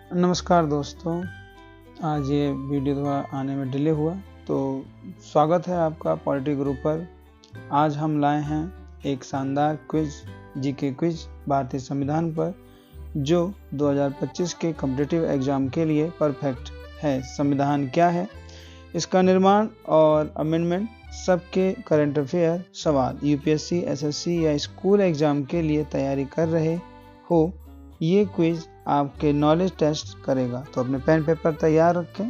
नमस्कार दोस्तों, आज ये वीडियो थोड़ा आने में डिले हुआ, तो स्वागत है आपका पॉलिटी ग्रुप पर। आज हम लाए हैं एक शानदार क्विज, जीके क्विज भारतीय संविधान पर, जो 2025 के कॉम्पिटिटिव एग्जाम के लिए परफेक्ट है। संविधान क्या है, इसका निर्माण और अमेंडमेंट, सबके करंट अफेयर सवाल, यूपीएससी, एसएससी या स्कूल एग्जाम के लिए तैयारी कर रहे हो, ये क्विज आपके नॉलेज टेस्ट करेगा। तो अपने पेन पेपर तैयार रखें।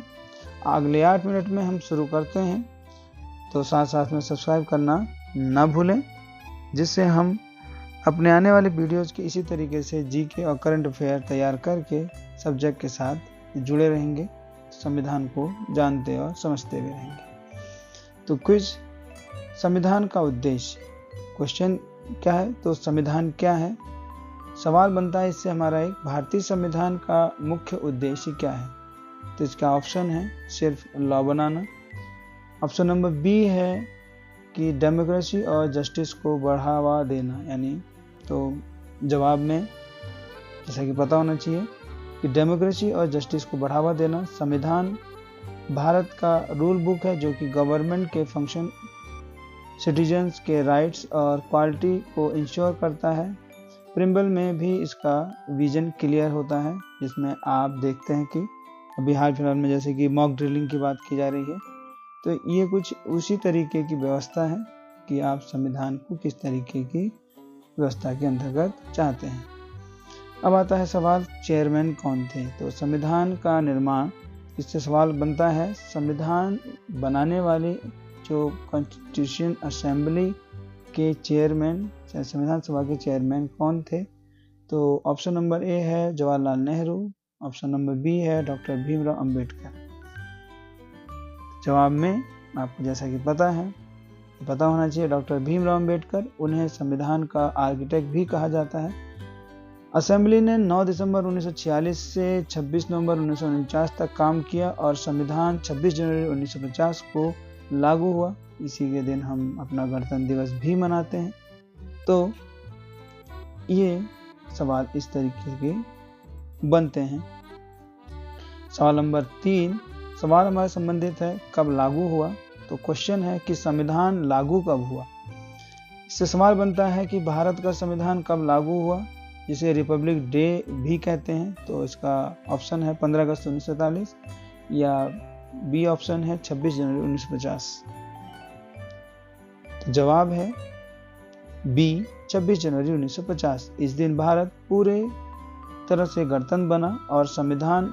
अगले 8 मिनट में हम शुरू करते हैं, तो साथ साथ में सब्सक्राइब करना ना भूलें, जिससे हम अपने आने वाले वीडियोज़ के इसी तरीके से जीके और करंट अफेयर तैयार करके सब्जेक्ट के साथ जुड़े रहेंगे, संविधान को जानते और समझते भी रहेंगे। तो क्विज, संविधान का उद्देश्य, क्वेश्चन क्या है, तो संविधान क्या है, सवाल बनता है इससे हमारा एक, भारतीय संविधान का मुख्य उद्देश्य क्या है। तो इसका ऑप्शन है सिर्फ लॉ बनाना। ऑप्शन नंबर बी है कि डेमोक्रेसी और जस्टिस को बढ़ावा देना, यानी तो जवाब में जैसा कि पता होना चाहिए कि डेमोक्रेसी और जस्टिस को बढ़ावा देना। संविधान भारत का रूल बुक है, जो कि गवर्नमेंट के फंक्शन, सिटीजन्स के राइट्स और क्वालिटी को इंश्योर करता है। प्रिम्बल में भी इसका विजन क्लियर होता है, जिसमें आप देखते हैं कि अभी हाल फिलहाल में जैसे कि मॉक ड्रिलिंग की बात की जा रही है, तो ये कुछ उसी तरीके की व्यवस्था है कि आप संविधान को किस तरीके की व्यवस्था के अंतर्गत चाहते हैं। अब आता है सवाल, चेयरमैन कौन थे। तो संविधान का निर्माण, इससे सवाल बनता है संविधान बनाने वाले जो कॉन्स्टिट्यूशन असेंबली के चेयरमैन, संविधान सभा के चेयरमैन कौन थे। तो ऑप्शन नंबर ए है Jawaharlal Nehru, option number B है डॉक्टर भीमराव अंबेडकर। जवाब में आपको जैसा कि पता होना चाहिए डॉक्टर भीमराव अंबेडकर, उन्हें संविधान का आर्किटेक्ट भी कहा जाता है। असेंबली ने 9 दिसंबर 1946 से 26 नवंबर 1949 तक काम किया और संविधान 26 जनवरी 1950 को लागू हुआ। इसी के दिन हम अपना गणतंत्र दिवस भी मनाते हैं। तो ये सवाल इस तरीके के बनते हैं। सवाल नंबर 3, सवाल हमारे संबंधित है कब लागू हुआ। तो क्वेश्चन है कि संविधान लागू कब हुआ। इससे सवाल बनता है कि भारत का संविधान कब लागू हुआ, जिसे रिपब्लिक डे भी कहते हैं। तो इसका ऑप्शन है 15 अगस्त 1947 या बी ऑप्शन है 26 जनवरी 1950। तो जवाब है बी 26 जनवरी 1950। इस दिन भारत पूरे तरह से गणतंत्र बना और संविधान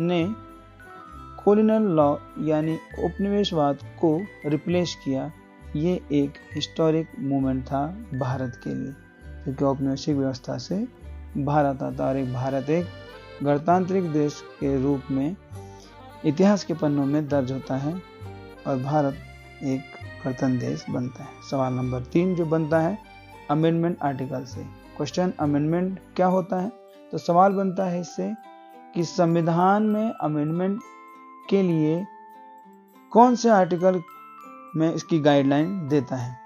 ने कॉलोनियल लॉ यानी उपनिवेशवाद को रिप्लेस किया। ये एक हिस्टोरिक मोमेंट था भारत के लिए, क्योंकि औपनिवेशिक व्यवस्था से भारत आता और भारत एक गणतांत्रिक देश के रूप में इतिहास के पन्नों में दर्ज होता है और भारत एक गणतंत्र देश बनता है। सवाल नंबर 3 जो बनता है अमेंडमेंट आर्टिकल से। क्वेश्चन, अमेंडमेंट क्या होता है। तो सवाल बनता है इससे कि संविधान में अमेंडमेंट के लिए कौन से आर्टिकल में इसकी गाइडलाइन देता है।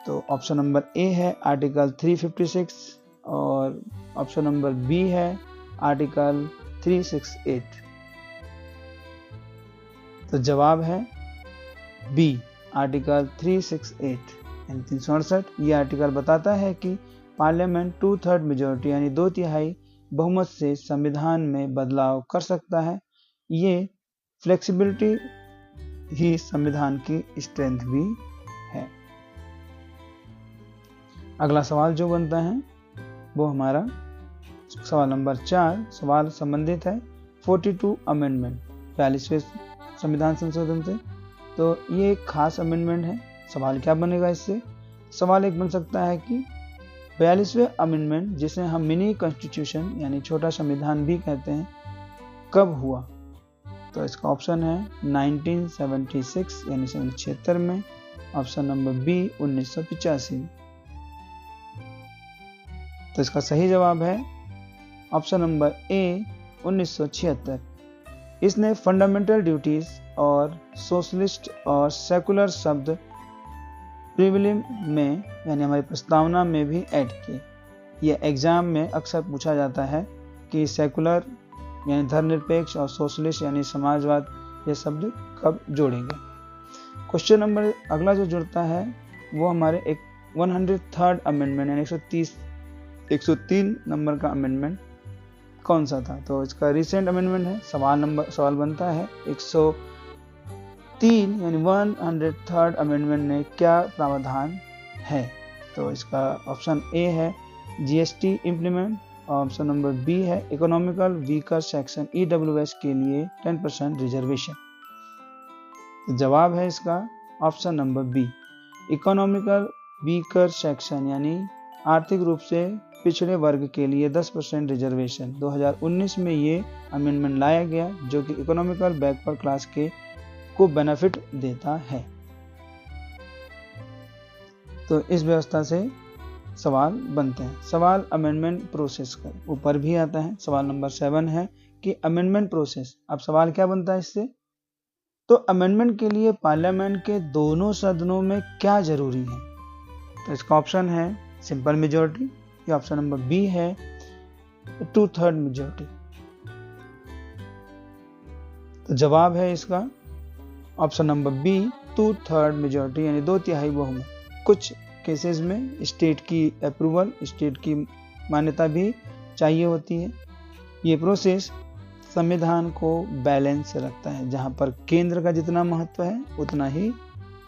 तो ऑप्शन नंबर ए है आर्टिकल 356 और ऑप्शन नंबर बी है आर्टिकल 368। तो जवाब है बी आर्टिकल 368 यानी 368। ये आर्टिकल बताता है कि पार्लियामेंट 2/3 मेजोरिटी यानी 2/3 बहुमत से संविधान में बदलाव कर सकता है। ये फ्लेक्सिबिलिटी ही संविधान की स्ट्रेंथ भी है। अगला सवाल जो बनता है वो हमारा सवाल नंबर 4, सवाल संबंधित है 42 अमेंडमेंट, 42वें संविधान संशोधन से। तो ये एक खास अमेंडमेंट है। सवाल क्या बनेगा इससे, सवाल एक बन सकता है कि 42वें अमेंडमेंट, जिसे हम मिनी कॉन्स्टिट्यूशन यानी छोटा संविधान भी कहते हैं, कब हुआ। तो इसका ऑप्शन है 1976 यानी 1976 में, ऑप्शन नंबर बी 1985। तो इसका सही जवाब है ऑप्शन नंबर ए 1976। इसने फंडामेंटल ड्यूटीज और सोशलिस्ट और सेकुलर शब्द प्रिविलिम में यानी हमारी प्रस्तावना में भी ऐड किए। यह एग्जाम में अक्सर पूछा जाता है कि सेकुलर यानी धर्मनिरपेक्ष और सोशलिस्ट यानी समाजवाद, ये शब्द कब जोड़ेंगे। क्वेश्चन नंबर अगला जो जुड़ता है वो हमारे एक 103rd अमेंडमेंट यानी 103 नंबर का अमेंडमेंट कौन सा था। तो इसका रिसेंट अमेंडमेंट है। सवाल बनता है 103 यानी 103rd अमेंडमेंट में क्या प्रावधान है। तो इसका ऑप्शन ए है GST implement, option number B है इकोनॉमिकल वीकर सेक्शन EWS के लिए 10% रिजर्वेशन। जवाब है इसका option number B, economical weaker section यानी आर्थिक रूप से पिछड़े वर्ग के लिए 10% रिजर्वेशन। 2019 में ये अमेंडमेंट लाया गया जो कि इकोनॉमिकल बैकवर्ड क्लास को बेनिफिट देता है। तो इस व्यवस्था से सवाल बनते हैं। सवाल अमेंडमेंट प्रोसेस का ऊपर भी आता है। सवाल नंबर 7 है कि अमेंडमेंट प्रोसेस। अब सवाल क्या बनता है इससे, तो अमेंडमेंट के लिए पार्लियामेंट के दोनों सदनों में क्या जरूरी है। तो इसका ऑप्शन है सिंपल मेजॉरिटी, या ऑप्शन नंबर बी है 2/3 मेजॉरिटी। तो जवाब है इसका ऑप्शन नंबर बी 2/3 मेजॉरिटी यानी 2/3 बहुमत। कुछ केसेस में स्टेट की अप्रूवल, स्टेट की मान्यता भी चाहिए होती है। ये प्रोसेस संविधान को बैलेंस रखता है, जहां पर केंद्र का जितना महत्व है उतना ही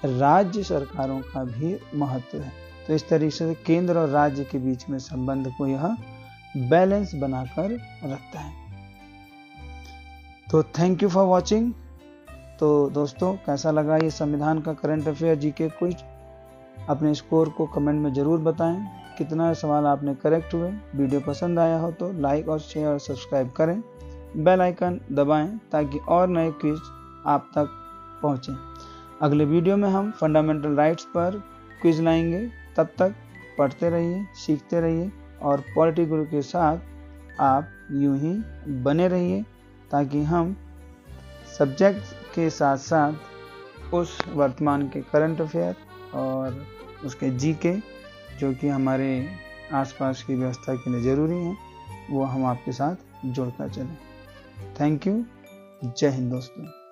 राज्य सरकारों का भी महत्व है। तो इस तरीके से केंद्र और राज्य के बीच में संबंध को यह बैलेंस बनाकर रखता है। तो थैंक यू फॉर वॉचिंग। तो दोस्तों कैसा लगा ये संविधान का करंट अफेयर जीके क्विज। अपने स्कोर को कमेंट में ज़रूर बताएं, कितना सवाल आपने करेक्ट हुए। वीडियो पसंद आया हो तो लाइक और शेयर और सब्सक्राइब करें, बेल आइकन दबाएं ताकि और नए क्विज आप तक पहुंचें। अगले वीडियो में हम फंडामेंटल राइट्स पर क्विज लाएंगे। तब तक पढ़ते रहिए, सीखते रहिए और पॉलिटी गुरु के साथ आप यूं ही बने रहिए ताकि हम सब्जेक्ट के साथ साथ उस वर्तमान के करंट अफेयर और उसके जीके जो कि हमारे आसपास की व्यवस्था के लिए ज़रूरी हैं वो हम आपके साथ जोड़ता चलें। Thank you. जय हिंद दोस्तों।